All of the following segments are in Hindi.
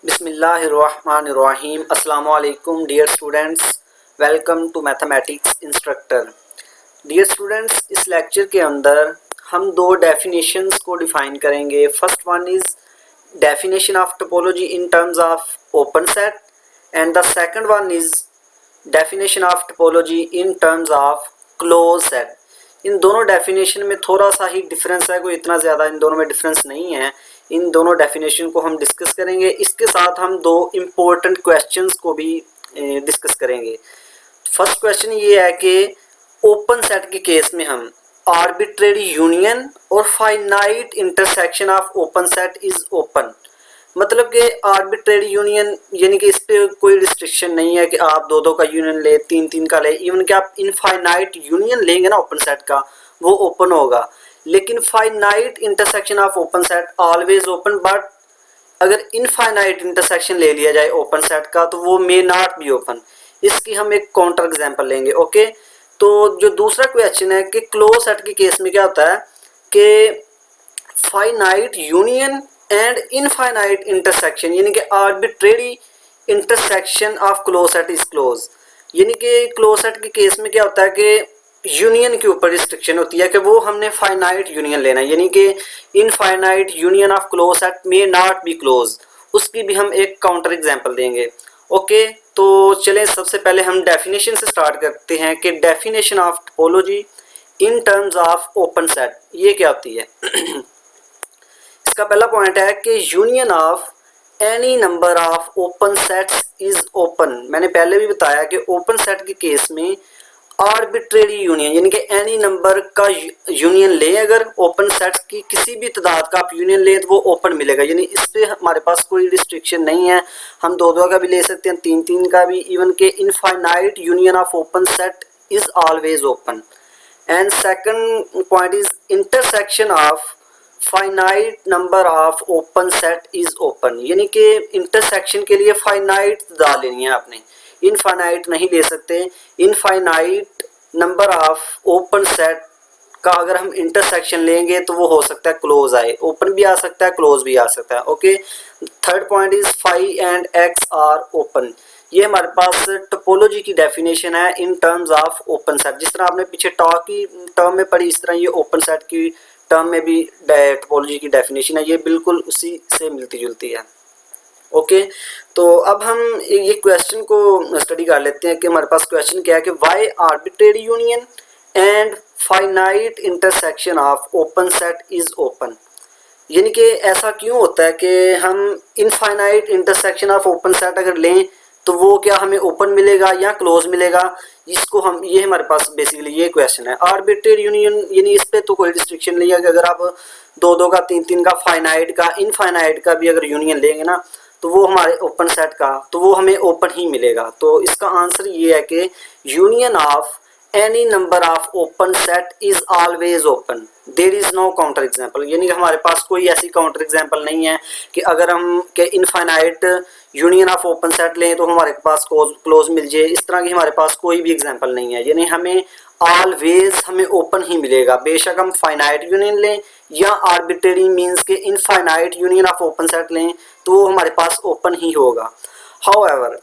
बिस्मिल्लाहिर्रहमानिर्रहीम। अस्सलाम वालेकुम dear students, welcome to mathematics instructor. Dear students, इस लेक्चर के अंदर हम दो डेफिनेशंस को डिफाइन करेंगे। First one is definition of topology in terms of open set and the second one is definition of topology in terms of close set. इन दोनों डेफिनेशन में थोड़ा सा ही डिफरेंस है, कोई इतना ज़्यादा इन दोनों में डिफरेंस नहीं है। इन दोनों डेफिनेशन को हम डिस्कस करेंगे। इसके साथ हम दो इम्पोर्टेंट क्वेश्चंस को भी डिस्कस करेंगे। फर्स्ट क्वेश्चन ये है कि ओपन सेट के केस में हम आर्बिट्रेरी यूनियन और finite intersection of open set is open, मतलब कि आर्बिट्रेरी यूनियन यानी कि इस पे कोई रिस्ट्रिक्शन नहीं है कि आप दो दो का यूनियन ले, तीन तीन का ले, इवन कि आप इनफाइनाइट यूनियन लेंगे ना ओपन सेट का, वो ओपन होगा। लेकिन finite intersection of open set always open, but अगर इनफाइनाइट इंटरसेक्शन ले लिया जाए ओपन सेट का तो वो मे नॉट बी ओपन। इसकी हम एक काउंटर एग्जांपल लेंगे। ओके, तो जो दूसरा क्वेश्चन है कि क्लोज सेट के केस में क्या होता है कि finite union and infinite intersection यानी कि arbitrary intersection of close set is close. यानी कि क्लोज सेट के केस में क्या होता है कि यूनियन के ऊपर रिस्ट्रिक्शन होती है कि वो हमने फाइनाइट यूनियन लेना है, यानी कि infinite union of close set may not be close. उसकी भी हम एक काउंटर एग्जांपल देंगे। ओके, तो चलें सबसे पहले हम डेफिनेशन से स्टार्ट करते हैं कि definition of topology in terms of open set ये क्या होती है। इसका पहला पॉइंट है कि union of any number of open sets is open. मैंने पहले भी बताया कि ओपन सेट के केस में आर्बिट्रेरी यूनियन यानी कि एनी नंबर का यूनियन ले, अगर ओपन सेट की किसी भी तादाद का आप यूनियन ले तो वो ओपन मिलेगा। यानी इस पे हमारे पास कोई रिस्ट्रिक्शन नहीं है, हम दो दो का भी ले सकते हैं, तीन तीन का भी। इवन के infinite union of open set is always open. And second point is intersection of finite number of open set is open, यानी कि इंटरसेक्शन के लिए फाइनाइट तादाद लेनी है आपने, इनफाइनाइट नहीं ले सकते। Infinite number of open set का अगर हम इंटरसेक्शन लेंगे तो वो हो सकता है क्लोज आए, ओपन भी आ सकता है, क्लोज भी आ सकता है। Okay, third point is phi and X are open. ये हमारे पास टोपोलॉजी की डेफिनेशन है in terms of open set. जिस तरह आपने पीछे टॉप की टर्म में पढ़ी, इस तरह ये ओपन सेट की टर्म में भी टोपोलॉजी की डेफिनेशन है, ये बिल्कुल उसी से मिलती जुलती है। ओके, तो अब हम ये क्वेश्चन को स्टडी कर लेते हैं कि हमारे पास क्वेश्चन क्या है कि why arbitrary union and finite intersection of open set is open. यानी कि ऐसा क्यों होता है कि हम infinite intersection of open set अगर लें तो वो क्या हमें ओपन मिलेगा या क्लोज मिलेगा, इसको हम ये हमारे पास बेसिकली ये क्वेश्चन है। आर्बिट्रेरी यूनियन यानी इस पे तो कोई रिस्ट्रिक्शन नहीं है कि अगर आप दो दो का, तीन तीन का, फाइनाइट का, इनफाइनाइट का भी अगर यूनियन लेंगे ना तो वो हमारे ओपन सेट का तो वो हमें ओपन ही मिलेगा। तो इसका आंसर ये है कि union of any number of open set is always open, there is no counter example. यानी कि हमारे पास कोई ऐसी काउंटर एग्जांपल नहीं है कि अगर हम के infinite union of open set लें तो हमारे पास क्लोज मिल जाए, इस तरह की हमारे पास कोई भी एग्जांपल नहीं है। यानी हमें ऑलवेज हमें ओपन ही मिलेगा, बेशक हम फाइनाइट यूनियन लें या आर्बिट्रेरी मींस के infinite union of open set लें तो वो हमारे पास ओपन ही होगा। However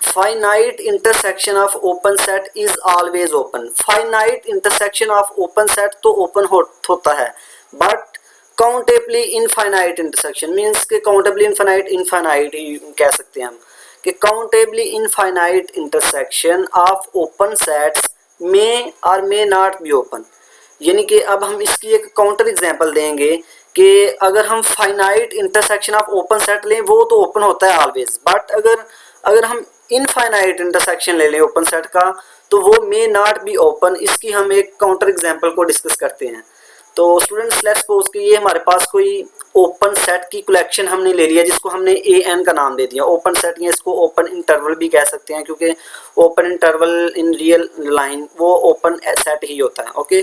finite intersection of open set is always open. Finite intersection of open set तो ओपन होता है, but countably infinite intersection means के काउंटेबली इनफाइनाइट, इनफाइनाइट ही कह सकते हैं हम कि countably infinite intersection of open sets may और मे नॉट बी ओपन। यानी कि अब हम इसकी एक काउंटर एग्जांपल देंगे कि अगर हम finite intersection of open set लें वो तो ओपन होता है ऑलवेज, बट अगर हम इनफाइनाइट इंटरसेक्शन ले लें ओपन सेट का तो वो मे नॉट बी ओपन। इसकी हम एक काउंटर एग्जांपल को डिस्कस करते हैं। तो स्टूडेंट्स लेट्स सपोज कि ये हमारे पास कोई ओपन सेट की कलेक्शन हमने ले लिया जिसको हमने ए एन का नाम दे दिया। ओपन सेट या इसको ओपन इंटरवल भी कह सकते हैं क्योंकि open interval in real line वो ओपन सेट ही होता है। ओके,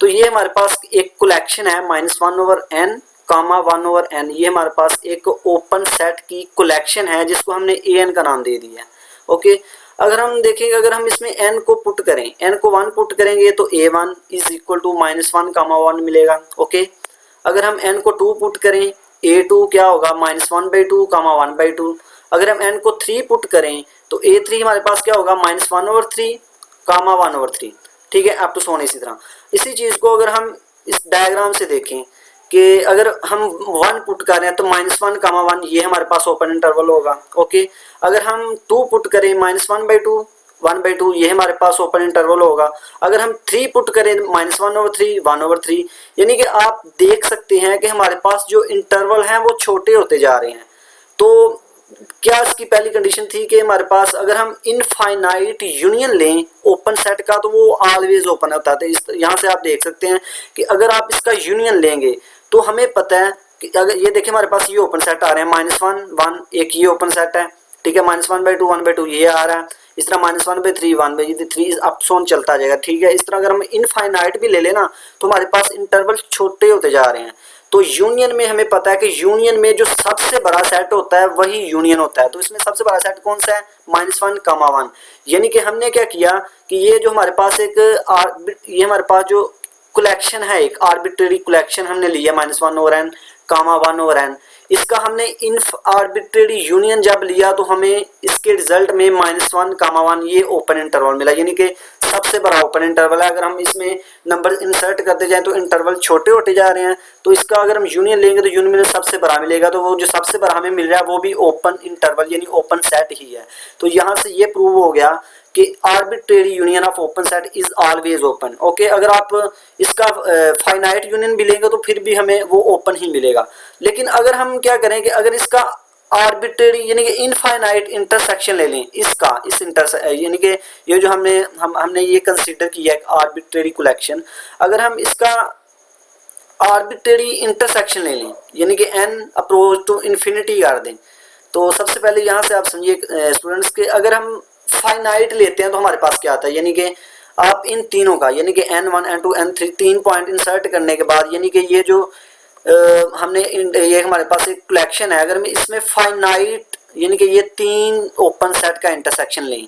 तो ये हमारे पास एक कलेक्शन है -1/n, 1/n। ये हमारे पास एक ओपन सेट की कलेक्शन है जिसको हमने ए एन का नाम दे दिया। ओके, अगर हम देखेंगे अगर हम इसमें n को पुट करें, n को 1 पुट करेंगे तो a1 इज इक्वल टू -1, 1 मिलेगा। ओके, अगर हम n को 2 पुट करें A2 क्या होगा -1/2 कामा 1/2। अगर हम n को 3 पुट करें तो A3 हमारे पास क्या होगा -1/3 कामा 1/3। ठीक है, अप टू सोन इसी तरह। इसी चीज़ को अगर हम इस डायग्राम से देखें कि अगर हम 1 पुट कर रहे हैं तो -1 कामा 1 ये हमारे पास ओपन इंटरवल होगा। ओके, अगर हम 2 पुट करें -1/2 1/2 ये हमारे पास ओपन इंटरवल होगा। अगर हम 3 पुट करें -1/3 1/3, यानी कि आप देख सकते हैं कि हमारे पास जो इंटरवल हैं वो छोटे होते जा रहे हैं। तो क्या इसकी पहली कंडीशन थी कि हमारे पास अगर हम इनफाइनाइट यूनियन लें ओपन सेट का तो वो ऑलवेज ओपन होता है। यहाँ से आप देख सकते हैं कि अगर आप इसका यूनियन लेंगे तो हमें पता है कि अगर ये देखिए हमारे पास ये ओपन सेट आ रहे हैं -1 1 एक ये ओपन सेट है। ठीक है, -1/2 1/2 ये आ रहा है। इस तरह -1/3 1/3 अप सोन चलता जाएगा। ठीक है, इस तरह अगर हम इनफाइनाइट भी ले लेना तो हमारे पास इंटरवल छोटे होते जा रहे हैं। तो यूनियन में हमें पता है कि यूनियन में जो सबसे बड़ा सेट होता है वही यूनियन होता है। तो इसमें सबसे बड़ा सेट कौन सा है -1 कामा 1। यानी कि हमने क्या किया कि ये जो हमारे पास ये हमारे पास जो कलेक्शन है एक आर्बिट्रेरी कलेक्शन हमने लिया -1/n कामा 1/n। इसका हमने इन्फ आर्बिट्रेरी यूनियन जब लिया तो हमें इसके रिजल्ट में -1 कामा 1 ये ओपन इंटरवल मिला, यानी कि सबसे बड़ा ओपन इंटरवल है। अगर हम इसमें नंबर इंसर्ट करते जाएं तो इंटरवल छोटे होते जा रहे हैं। तो इसका अगर हम यूनियन लेंगे तो यूनियन में सबसे बड़ा मिलेगा, तो वो जो सबसे बड़ा हमें मिल रहा है वो भी ओपन इंटरवल यानी ओपन सेट ही है। तो यहाँ से ये प्रूव हो गया कि arbitrary union of open set is always open. Okay, अगर आप इसका फाइनाइट यूनियन भी लेंगे तो फिर भी हमें वो ओपन ही मिलेगा। लेकिन अगर हम क्या करें कि अगर इसका आर्बिट्रेरी यानी कि इनफाइनाइट इंटरसेक्शन ले लें इसका इस यानी कि ये जो हमने ये कंसीडर किया है आर्बिट्रेरी कलेक्शन, अगर हम इसका आर्बिट्रेरी इंटरसेक्शन ले लें यानी कि n अप्रोच टू इन्फिनिटी कर दें, तो सबसे पहले यहाँ से आप समझिए स्टूडेंट्स के अगर हम फाइनाइट लेते हैं तो हमारे पास क्या आता है, यानी कि आप इन तीनों का यानी कि n1 n2 n3 तीन पॉइंट इंसर्ट करने के बाद यानी कि ये जो हमने ये हमारे पास एक कलेक्शन है, अगर मैं इसमें फाइनाइट यानी कि ये तीन ओपन सेट का इंटरसेक्शन लें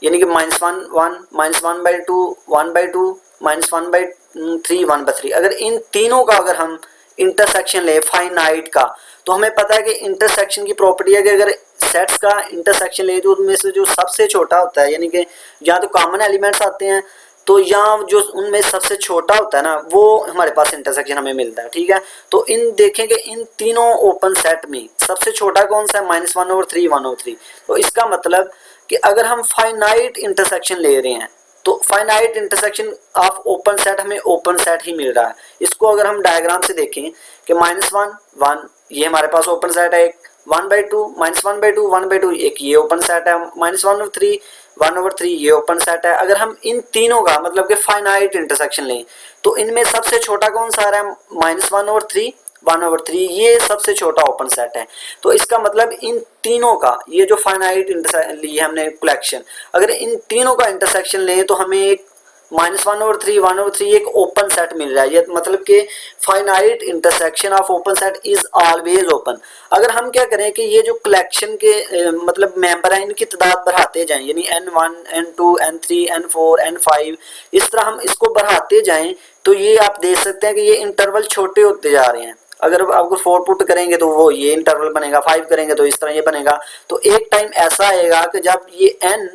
यानी कि -1 1 -1/2 1/2 -1/3 1/3, अगर इन तीनों का अगर हम इंटरसेक्शन ले फाइनाइट का तो हमें पता है कि इंटरसेक्शन की प्रॉपर्टी है कि अगर सेट्स का इंटरसेक्शन ले तो उनमें से जो सबसे छोटा होता है यानी कि या तो कॉमन एलिमेंट्स आते हैं तो यहाँ जो उनमें सबसे छोटा होता है ना वो हमारे पास इंटरसेक्शन हमें मिलता है। ठीक है, तो इन देखेंगे इन तीनों ओपन सेट में सबसे छोटा कौन सा है -1/3 1/3। तो इसका मतलब कि अगर हम फाइनाइट इंटरसेक्शन ले रहे हैं तो finite intersection of open set हमें ओपन सेट ही मिल रहा है। इसको अगर हम डायग्राम से देखें कि -1 1 ये हमारे पास ओपन सेट है, एक 1/2 -1/2 1/2 एक ये ओपन सेट है, -1/3 1/3 ये ओपन सेट है। अगर हम इन तीनों का मतलब कि फाइनाइट इंटरसेक्शन लें तो इनमें सबसे छोटा कौन सा आ रहा है -1/3 1/3 ये सबसे छोटा ओपन सेट है। तो इसका मतलब इन तीनों का ये जो फाइनाइट ली है हमने कलेक्शन, अगर इन तीनों का इंटरसेक्शन लें तो हमें एक -1/3 1/3 एक ओपन सेट मिल रहा है। ये मतलब कि finite intersection of open set is always open. अगर हम क्या करें कि ये जो कलेक्शन के मतलब मेंबर हैं इनकी तादाद बढ़ाते जाएं यानी n1 n2 n3 n4 n5 इस तरह हम इसको बढ़ाते जाएं तो ये आप देख सकते हैं कि ये इंटरवल छोटे होते जा रहे हैं। अगर आपको 4 पुट करेंगे तो वो ये इंटरवल बनेगा, 5 करेंगे तो इस तरह ये बनेगा। तो एक टाइम ऐसा आएगा कि जब ये n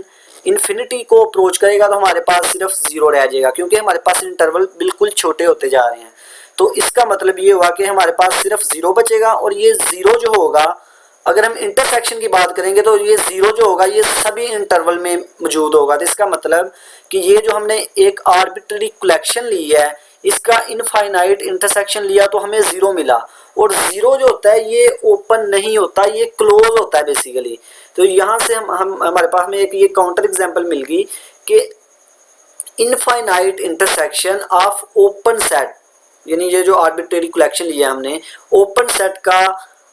इन्फिनिटी को अप्रोच करेगा तो हमारे पास सिर्फ 0 रह जाएगा क्योंकि हमारे पास इंटरवल बिल्कुल छोटे होते जा रहे हैं। तो इसका मतलब ये हुआ कि हमारे पास सिर्फ 0 बचेगा और ये 0 जो होगा अगर हम इंटरसेक्शन की बात करेंगे तो ये 0 जो होगा ये सभी इंटरवल में मौजूद होगा। तो इसका मतलब कि ये जो हमने एक आर्बिट्ररी कलेक्शन ली है इसका इनफाइनाइट इंटरसेक्शन लिया तो हमें 0 मिला, और 0 जो होता है ये ओपन नहीं होता, ये क्लोज होता है बेसिकली। तो यहाँ से हम हमारे पास में एक ये काउंटर एग्जांपल मिल गई कि infinite intersection of open set यानी ये जो आर्बिट्रेरी कलेक्शन लिया हमने ओपन सेट का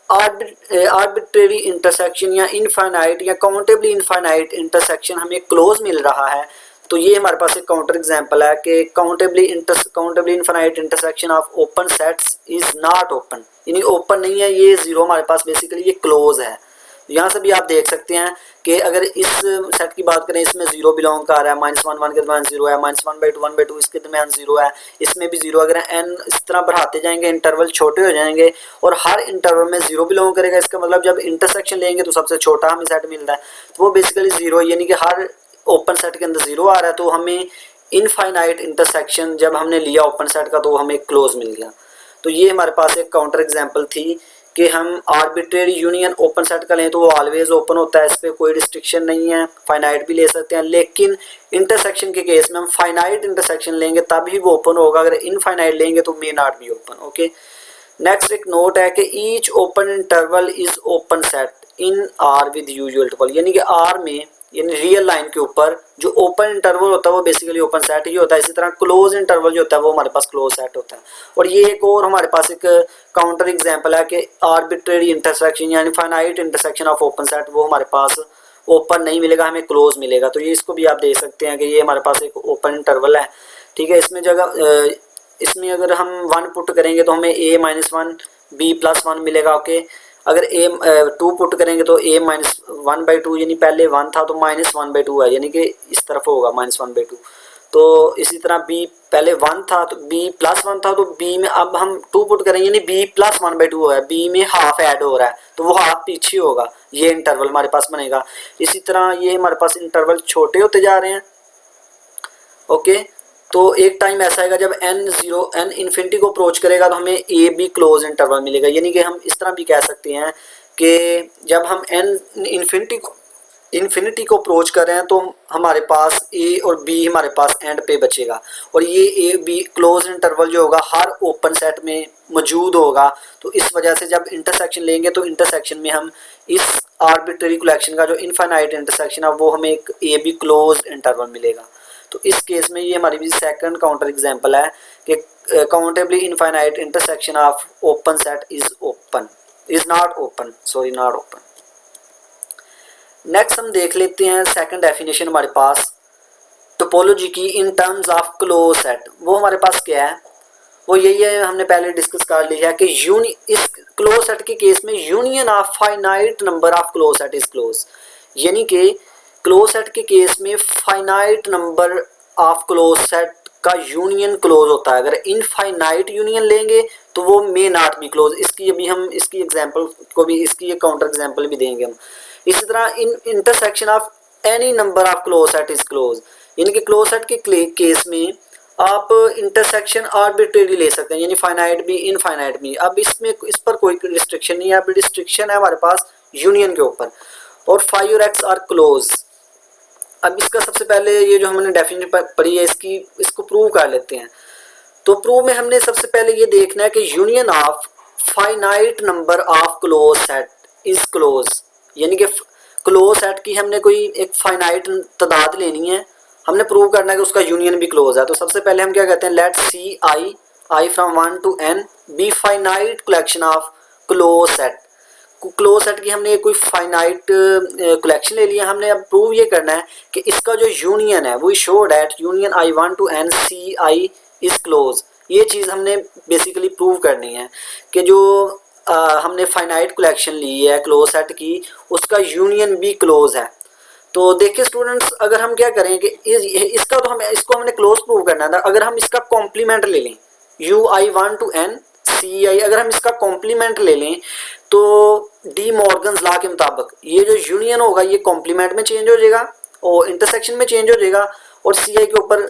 आर्बिट्रेरी इंटरसेक्शन या इनफाइनाइट या काउंटेबली इनफाइनाइट इंटरसेक्शन हमें क्लोज मिल रहा है। तो ये हमारे पास एक काउंटर एग्जांपल है कि countably infinite intersection of open sets is not open, यानी ओपन नहीं है, ये 0 हमारे पास बेसिकली ये क्लोज है। यहाँ से भी आप देख सकते हैं कि अगर इस सेट की बात करें, इसमें जीरो बिलोंग कर रहा है, -1 1 के दरमियान जीरो है, -1/2 1/2 इसके दरमियान जीरो है, इसमें भी जीरो। अगर n इस तरह बढ़ाते जाएंगे, इंटरवल छोटे हो जाएंगे और हर इंटरवल में जीरो बिलोंग करेगा। इसका मतलब जब इंटरसेक्शन लेंगे तो सबसे छोटा हमें सेट मिलता है, तो वो बेसिकली जीरो, यानी कि हर ओपन सेट के अंदर जीरो आ रहा है। तो हमें इनफाइनाइट इंटरसेक्शन जब हमने लिया ओपन सेट का तो हमें क्लोज मिल गया। तो ये हमारे पास एक काउंटर एग्जांपल थी कि हम आर्बिट्रेरी यूनियन ओपन सेट का लें तो वो ऑलवेज ओपन होता है, इस पर कोई रिस्ट्रिक्शन नहीं है, फाइनाइट भी ले सकते हैं। लेकिन इंटरसेक्शन के केस में हम फाइनाइट इंटरसेक्शन लेंगे तभी वो ओपन होगा, अगर इनफाइनाइट लेंगे तो may not be open. Okay, next एक नोट है कि each open interval is open set in are with usual interval, यानी कि आर में, यानी रियल लाइन के ऊपर जो ओपन इंटरवल होता है वो बेसिकली ओपन सेट ही होता है। इसी तरह क्लोज इंटरवल जो होता है वो हमारे पास क्लोज सेट होता है। और ये एक और हमारे पास एक काउंटर एग्जांपल है कि आर्बिट्रेरी इंटरसेक्शन यानी finite intersection of open set, वो हमारे पास ओपन नहीं मिलेगा, हमें क्लोज मिलेगा। तो ये इसको भी आप देख सकते हैं कि ये हमारे पास एक ओपन इंटरवल है, ठीक है। इसमें अगर हम 1 पुट करेंगे तो हमें a-1 b+1 मिलेगा। ओके, अगर a 2 पुट करेंगे तो a-1/2, यानी पहले 1 था तो -1/2 है, यानी कि इस तरफ होगा -1/2। तो इसी तरह b पहले 1 था तो b+1 था, तो b में अब हम 2 पुट करेंगे यानी b+1/2 है, b में हाफ ऐड हो रहा है तो वो हाफ पीछे होगा, ये इंटरवल हमारे पास बनेगा। इसी तरह ये हमारे पास इंटरवल छोटे होते जा रहे हैं। ओके, तो एक टाइम ऐसा आएगा जब n इन्फिनिटी को अप्रोच करेगा तो हमें ए बी क्लोज इंटरवल मिलेगा, यानी कि हम इस तरह भी कह सकते हैं कि जब हम n इन्फिनिटी को अप्रोच कर रहे हैं तो हमारे पास a और b हमारे पास एंड पे बचेगा, और ये a b क्लोज इंटरवल जो होगा हर ओपन सेट में मौजूद होगा। तो इस वजह से जब इंटरसेक्शन लेंगे तो इंटरसेक्शन में हम इस आर्बिट्रेरी कलेक्शन का जो इनफाइनाइट इंटरसेक्शन है वो हमें एक a b क्लोज इंटरवल मिलेगा। तो इस केस में ये हमारी भी सेकंड काउंटर एग्जांपल है कि countably infinite intersection of open set is not open. Next हम देख लेते हैं सेकंड डेफिनेशन हमारे पास टोपोलॉजी की इन टर्म्स ऑफ क्लोज सेट। वो हमारे पास क्या है, वो यही है, हमने पहले डिस्कस कर लिया है कि इस क्लोज सेट के केस में union of finite number of close set is close, यानी कि क्लोज सेट के केस में finite number of close set का यूनियन क्लोज होता है। अगर इनफाइनाइट यूनियन लेंगे तो वो मे नॉट बी क्लोज। इसकी अभी हम इसकी एग्जांपल को भी, इसकी एक काउंटर एग्जांपल भी देंगे हम। इसी तरह in intersection of any number of close set is close, यानी कि क्लोज सेट के केस में आप इंटरसेक्शन आर्बिट्रेरी ले सकते हैं, यानी फाइनाइट भी इनफाइनाइट भी। अब इसमें इस पर कोई रिस्ट्रिक्शन नहीं है, अब रिस्ट्रिक्शन है हमारे पास यूनियन के ऊपर। और 5 और x आर क्लोज। अब इसका सबसे पहले ये जो हमने डेफिनेशन पढ़ी है इसको प्रूव कर लेते हैं। तो प्रूव में हमने सबसे पहले ये देखना है कि union of finite number of close set is close, यानी कि क्लोज सेट की हमने कोई एक फाइनाइट तादाद लेनी है, हमने प्रूव करना है कि उसका यूनियन भी क्लोज है। तो सबसे पहले हम क्या कहते हैं, let see I from 1 to n be finite collection of close set. Close set की हमने कोई फाइनाइट कलेक्शन ले लिया, हमने अब प्रूव ये करना है कि इसका जो यूनियन है वो show that union I1 to n CI is close. ये चीज़ हमने बेसिकली प्रूव करनी है कि जो हमने फाइनाइट कलेक्शन ली है क्लोज सेट की, उसका यूनियन भी क्लोज है। तो देखिए स्टूडेंट्स, अगर हम क्या करें कि इसका तो इसको हमने क्लोज प्रूव करना था। अगर हम इसका कॉम्प्लीमेंट ले लें UI1 to n CI, अगर हम इसका कॉम्प्लीमेंट ले लें तो डी मॉर्गन्स लॉ के मुताबिक ये जो यूनियन होगा ये कॉम्प्लीमेंट में चेंज हो जाएगा और इंटरसेक्शन में चेंज हो जाएगा, और CI के ऊपर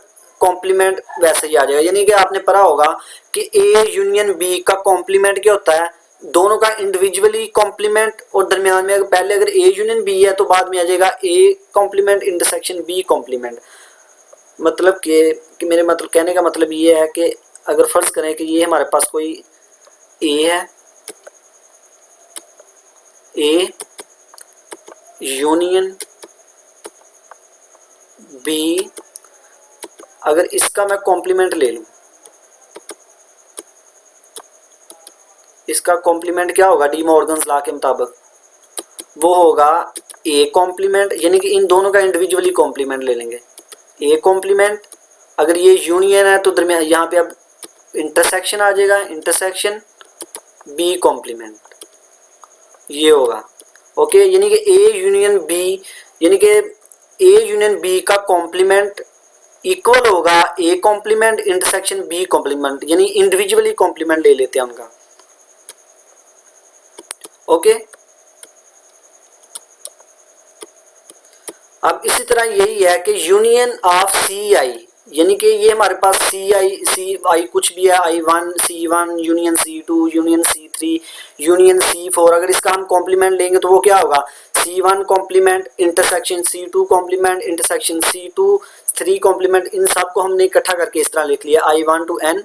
कॉम्प्लीमेंट वैसे ही आ जाएगा। यानी कि आपने पढ़ा होगा कि A यूनियन B का कॉम्प्लीमेंट क्या होता है, दोनों का इंडिविजुअली कॉम्प्लीमेंट, और दरमियान में पहले अगर A यूनियन B है तो बाद में आ जाएगा A complement intersection B complement. मतलब कि मेरे मतलब कहने का मतलब ये है कि अगर फर्ज करें कि ये हमारे पास कोई A है, A यूनियन B, अगर इसका मैं कॉम्प्लीमेंट ले लूं, इसका कॉम्प्लीमेंट क्या होगा डी मॉर्गन्स लॉ के मुताबिक, वो होगा A कॉम्प्लीमेंट, यानी कि इन दोनों का इंडिविजुअली कॉम्प्लीमेंट ले लेंगे। A कॉम्प्लीमेंट, अगर ये यूनियन है तो दरमियान यहाँ पे अब इंटरसेक्शन आ जाएगा, इंटरसेक्शन B कॉम्प्लीमेंट ये होगा। ओके, यानी कि ए यूनियन बी, यानी कि ए यूनियन बी का कॉम्प्लीमेंट इक्वल होगा A complement intersection B complement, यानी इंडिविजुअली कॉम्प्लीमेंट ले लेते हैं उनका। ओके, अब इसी तरह यही है कि यूनियन ऑफ सी आई, यानी कि ये हमारे पास सी आई कुछ भी है, I1 C1 union C2 union C3 union C4, अगर इसका हम कॉम्प्लीमेंट लेंगे तो वो क्या होगा, C1 complement intersection C2 complement intersection C2 3 complement, इन सब को हमने इकट्ठा करके इस तरह लिख लिया I1 to N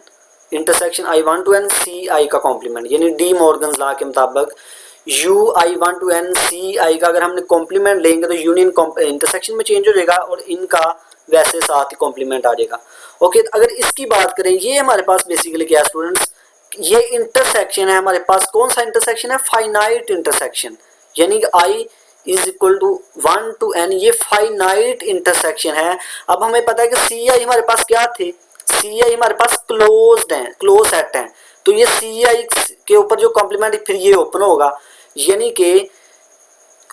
intersection I1 to N CI का कॉम्प्लीमेंट, यानी डी मॉर्गन्स लॉ के मुताबिक I1 to N CI का अगर हमने कॉम्प्लीमेंट लेंगे तो यूनियन इंटरसेक्शन में चेंज हो जाएगा और इनका वैसे साथ ही कॉम्प्लीमेंट आ जाएगा। ओके, तो अगर इसकी बात करें, ये हमारे पास बेसिकली क्या है स्टूडेंट्स, ये इंटरसेक्शन है हमारे पास, कौन सा इंटरसेक्शन है, फाइनाइट इंटरसेक्शन, यानी कि I is equal to 1 to N, ये फाइनाइट इंटरसेक्शन है। अब हमें पता है कि CI हमारे पास क्या थे, CI हमारे पास क्लोज्ड है, क्लोज सेट है, तो ये CI के ऊपर जो कॉम्प्लीमेंट फिर ये ओपन होगा, यानी कि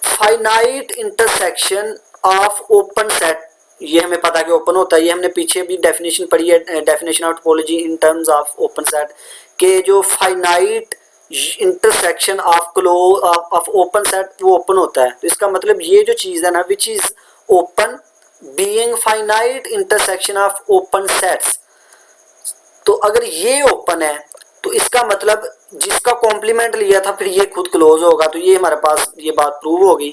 finite intersection of open set, ये हमें पता है कि ओपन होता है, ये हमने पीछे भी डेफिनेशन पढ़ी है, definition of topology in terms of open set, के जो finite intersection of close of open set वो ओपन होता है। तो इसका मतलब ये जो चीज़ है ना, which is open being finite intersection of open sets, तो अगर ये ओपन है तो इसका मतलब जिसका कॉम्प्लीमेंट लिया था फिर ये खुद क्लोज होगा। तो ये हमारे पास ये बात प्रूव होगी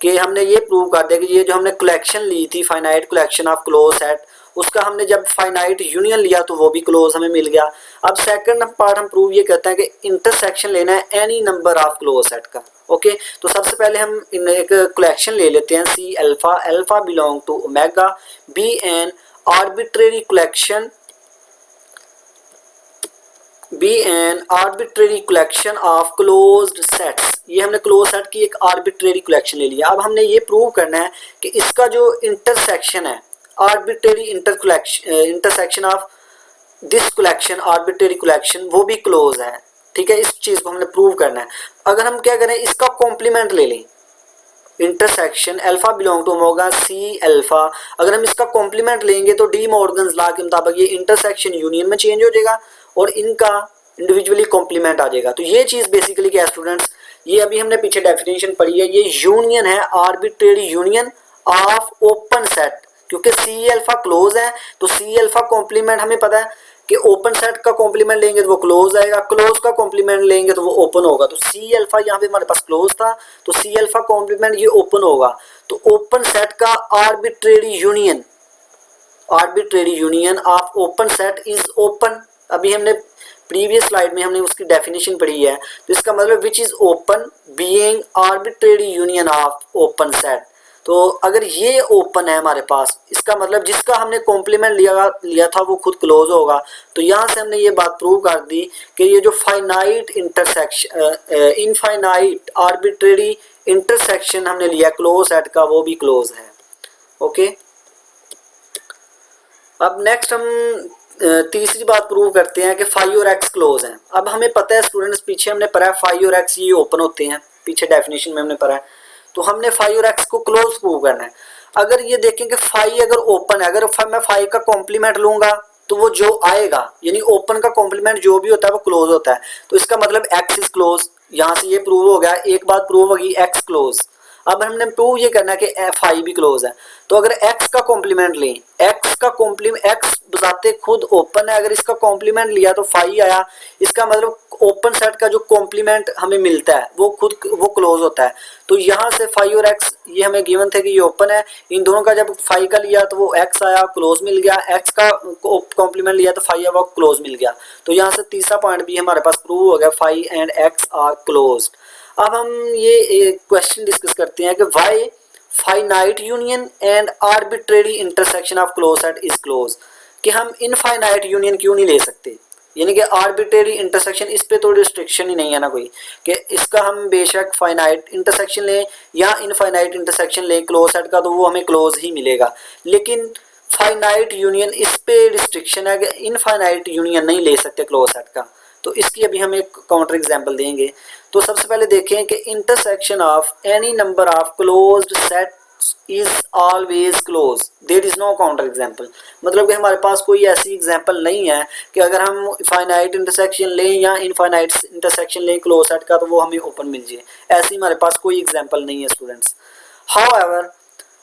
कि हमने ये प्रूव कर दिया कि ये जो हमने कलेक्शन ली थी finite collection of close set, उसका हमने जब फाइनाइट यूनियन लिया तो वो भी क्लोज हमें मिल गया। अब सेकंड पार्ट हम प्रूव ये करते हैं कि इंटरसेक्शन लेना है any number of close set का। ओके, तो सबसे पहले हम इन एक कलेक्शन ले लेते हैं C alpha, alpha belong to omega, be an arbitrary collection, be an arbitrary collection of closed sets, ये हमने क्लोज सेट की एक आर्बिट्रेरी कलेक्शन ले लिया। अब हमने ये प्रूव करना है कि इसका जो इंटरसेक्शन है arbitrary intersection of this collection arbitrary collection वो भी क्लोज है। ठीक है, इस चीज को हमने प्रूव करना है। अगर हम क्या करें, इसका कॉम्प्लीमेंट ले लें, इंटरसेक्शन अल्फा बिलोंग टू होगा सी अल्फा, अगर हम इसका कॉम्प्लीमेंट लेंगे तो डी मॉर्गन्स लॉ के मुताबिक ये इंटरसेक्शन यूनियन में चेंज हो जाएगा और इनका इंडिविजुअली कॉम्प्लीमेंट आ जाएगा। तो ये चीज बेसिकली क्या है स्टूडेंट्स, ये अभी हमने पीछे डेफिनेशन पढ़ी है, ये यूनियन है arbitrary union of open set, क्योंकि सी अल्फा क्लोज है तो सी अल्फा कॉम्प्लीमेंट हमें पता है कि ओपन सेट का कॉम्प्लीमेंट लेंगे तो वो क्लोज आएगा, क्लोज का कॉम्प्लीमेंट लेंगे तो वो ओपन होगा। तो सी अल्फा यहाँ पे हमारे पास क्लोज था तो सी अल्फा कॉम्प्लीमेंट ये ओपन होगा। तो ओपन सेट का arbitrary union of open set is open, अभी हमने प्रीवियस स्लाइड में हमने उसकी डेफिनेशन पढ़ी है। तो इसका मतलब which is open being arbitrary union of open set. तो अगर ये ओपन है हमारे पास, इसका मतलब जिसका हमने कॉम्प्लीमेंट लिया था वो खुद क्लोज होगा। तो यहाँ से हमने ये बात प्रूव कर दी कि ये जो finite intersection infinite arbitrary intersection हमने लिया क्लोज सेट का वो भी क्लोज है। ओके, अब नेक्स्ट हम तीसरी बात प्रूव करते हैं कि फाई और एक्स क्लोज हैं। अब हमें पता है स्टूडेंट्स, पीछे हमने पढ़ा है फाई और एक्स ये ओपन होते हैं, पीछे डेफिनेशन में हमने पढ़ा है। तो हमने फाई और एक्स को क्लोज प्रूव करना है। अगर ये देखें कि फाई अगर ओपन है, अगर मैं फाई का कॉम्प्लीमेंट लूंगा तो वो जो आएगा, यानी ओपन का कॉम्प्लीमेंट जो भी होता है वो क्लोज होता है। तो इसका मतलब एक्स इज क्लोज, यहाँ से ये प्रूव हो गया, एक बात प्रूव होगी एक्स क्लोज। अब हमने प्रूव ये करना है कि फाई भी क्लोज है। तो अगर एक्स का कॉम्प्लीमेंट लें, एक्स का कॉम्प्लीमेंट, एक्स बताते खुद ओपन है, अगर इसका कॉम्प्लीमेंट लिया तो फाई आया, इसका मतलब ओपन सेट का जो कॉम्प्लीमेंट हमें मिलता है वो खुद वो क्लोज होता है। तो यहाँ से फाई और एक्स ये हमें गिवन थे कि ये ओपन है, इन दोनों का जब फाई का लिया तो वो एक्स आया क्लोज मिल गया, एक्स का कॉम्प्लीमेंट लिया तो फाई वो क्लोज मिल गया। तो यहाँ से तीसरा पॉइंट भी हमारे पास प्रूव हो गया, phi and X are close. अब हम ये एक क्वेश्चन डिस्कस करते हैं कि why finite union and arbitrary intersection of close set is close, कि हम इनफाइनाइट यूनियन क्यों नहीं ले सकते, यानी कि आर्बिट्रेरी इंटरसेक्शन, इस पे तो रिस्ट्रिक्शन ही नहीं है ना कोई, कि इसका हम बेशक फाइनाइट इंटरसेक्शन लें या इनफाइनाइट इंटरसेक्शन लें क्लोज सेट का तो वो हमें क्लोज ही मिलेगा। लेकिन फाइनाइट यूनियन इस पे रिस्ट्रिक्शन है कि इनफाइनाइट यूनियन नहीं ले सकते क्लोज सेट का। तो इसकी अभी हम एक काउंटर एग्जांपल देंगे। तो सबसे पहले देखें कि intersection of any number of closed set is always close, there is no counter example. मतलब कि हमारे पास कोई ऐसी एग्जांपल नहीं है कि अगर हम फाइनाइट इंटरसेक्शन लें या इनफाइनाइट इंटरसेक्शन लें क्लोज सेट का तो वो हमें ओपन मिल जाए, ऐसी हमारे पास कोई एग्जांपल नहीं है students. However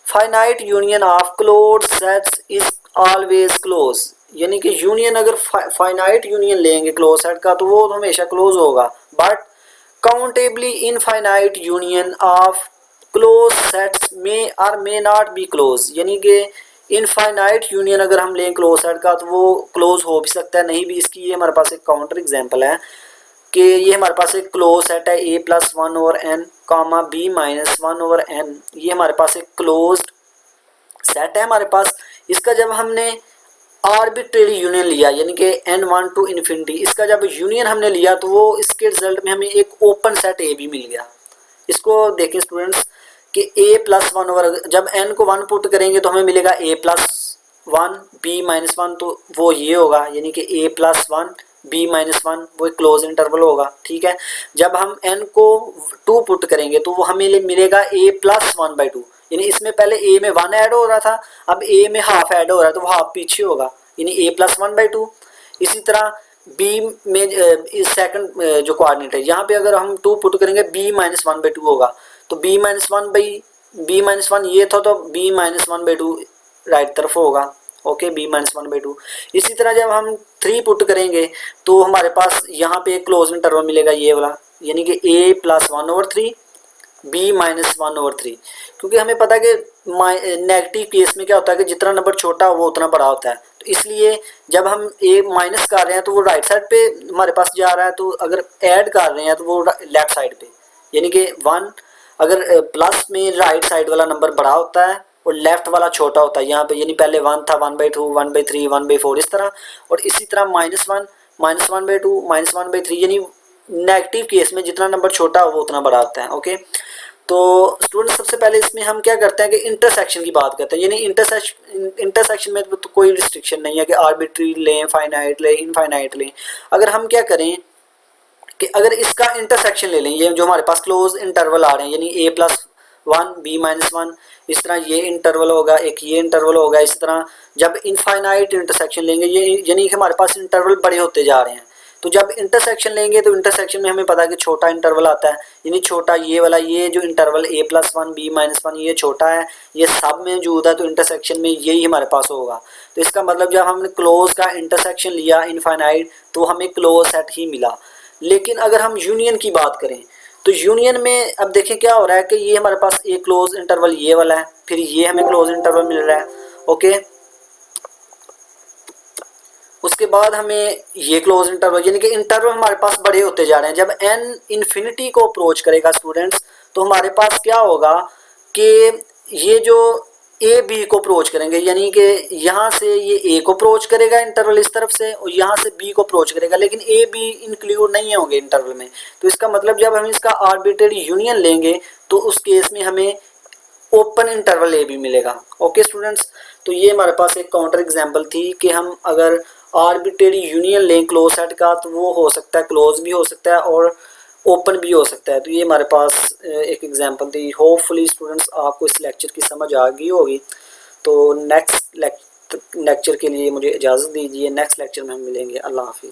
finite union of closed sets is always close, यानी कि यूनियन अगर फाइनाइट यूनियन लेंगे क्लोज सेट का तो वो हमेशा क्लोज होगा। But countably infinite union of close sets में और मे नॉट बी क्लोज, यानी कि इनफाइनाइट यूनियन अगर हम लें क्लोज सेट का तो वो क्लोज हो भी सकता है नहीं भी। इसकी ये हमारे पास एक काउंटर एग्जांपल है कि ये हमारे पास एक क्लोज सेट है a plus one over N comma B minus one over N, ये हमारे पास एक क्लोज सेट है हमारे पास। इसका जब हमने आर्बिट्रेरी यूनियन लिया यानी कि n1 टू इन्फिनिटी, इसका जब यूनियन हमने लिया तो वो इसके रिजल्ट में हमें एक ओपन सेट ए भी मिल गया। इसको देखें स्टूडेंट्स कि a प्लस वन ओवर, जब n को 1 पुट करेंगे तो हमें मिलेगा a plus one b minus one, तो वो ये होगा यानी कि a plus one b minus one, वो एक क्लोज इंटरवल होगा। ठीक है, जब हम n को 2 पुट करेंगे तो वो हमें मिलेगा a plus one by two, यानी इसमें पहले a में 1 ऐड हो रहा था, अब a में हाफ ऐड हो रहा है तो वो हाफ पीछे होगा यानी a plus one by two. इसी तरह b में सेकंड जो कोऑर्डिनेट है यहाँ पे अगर हम 2 पुट करेंगे b minus one by two होगा, तो b minus one by b minus one ये था तो b minus one by two right तरफ होगा। Okay, b minus one by two. इसी तरह जब हम 3 पुट करेंगे तो हमारे पास यहाँ पे एक क्लोज इंटरवल मिलेगा ये वाला, यानी कि a plus one over three b minus one over three, क्योंकि हमें पता है कि नेगेटिव केस में क्या होता है कि जितना नंबर छोटा हो वो उतना बड़ा होता है, तो इसलिए जब हम a माइनस कर रहे हैं तो वो राइट साइड पे हमारे पास जा रहा है, तो अगर ऐड कर रहे हैं तो वो लेफ्ट साइड पे, यानी कि 1 अगर प्लस में राइट साइड वाला नंबर बड़ा होता है और लेफ्ट वाला छोटा होता है यहाँ पे, यानी पहले 1 था 1 by two 1 by three 1 by four इस तरह, और इसी तरह minus one by two minus one by three, यानी नेगेटिव केस में जितना नंबर छोटा हो वो उतना बड़ा होता है। ओके, तो स्टूडेंट सबसे पहले इसमें हम क्या करते हैं कि इंटरसेक्शन की बात करते हैं, यानी इंटरसेक्शन में तो कोई रिस्ट्रिक्शन नहीं है कि आर्बिट्री लें, फाइनाइट लें, इनफाइनाइट लें। अगर हम क्या करें कि अगर इसका इंटरसेक्शन ले लें, ये जो हमारे पास क्लोज इंटरवल आ रहे हैं यानी a plus one b minus one, इस तरह ये इंटरवल होगा, एक ये इंटरवल होगा। इस तरह जब इनफाइनाइट इंटरसेक्शन लेंगे ये यानी कि हमारे पास इंटरवल बड़े होते जा रहे हैं, तो जब इंटरसेक्शन लेंगे तो इंटरसेक्शन में हमें पता है कि छोटा इंटरवल आता है, यानी छोटा ये वाला, ये जो interval a plus one b minus one ये छोटा है, ये सब में मौजूद है, तो इंटरसेक्शन में यही हमारे पास होगा। तो इसका मतलब जब हमने क्लोज का इंटरसेक्शन लिया इनफाइनाइट तो हमें क्लोज सेट ही मिला। लेकिन अगर हम यूनियन की बात करें तो यूनियन में अब देखें क्या हो रहा है कि ये हमारे पास एक क्लोज इंटरवल ये वाला है, फिर ये हमें क्लोज इंटरवल मिल रहा है। ओके, उसके बाद हमें ये क्लोज इंटरवल, यानी कि इंटरवल हमारे पास बड़े होते जा रहे हैं। जब n इन्फिनिटी को अप्रोच करेगा स्टूडेंट्स तो हमारे पास क्या होगा कि ये जो ए बी को अप्रोच करेंगे, यानी कि यहाँ से ये ए को अप्रोच करेगा इंटरवल इस तरफ से और यहाँ से बी को अप्रोच करेगा, लेकिन ए बी इंक्लूड नहीं होंगे इंटरवल में। तो इसका मतलब जब हम इसका आर्बिट्रेरी यूनियन लेंगे तो उस केस में हमें ओपन इंटरवल ए भी मिलेगा। ओके स्टूडेंट्स, तो ये हमारे पास एक काउंटर एग्जांपल थी कि हम अगर आर्बिट्रेरी यूनियन लें क्लोज सेट का तो वो हो सकता है क्लोज भी हो सकता है और ओपन भी हो सकता है। तो ये हमारे पास एक एग्जांपल थी। होपफुली स्टूडेंट्स आपको इस लेक्चर की समझ आ गई होगी। तो नेक्स्ट लेक्चर के लिए मुझे इजाज़त दीजिए, नेक्स्ट लेक्चर में हम मिलेंगे। अल्लाह हाफिज़।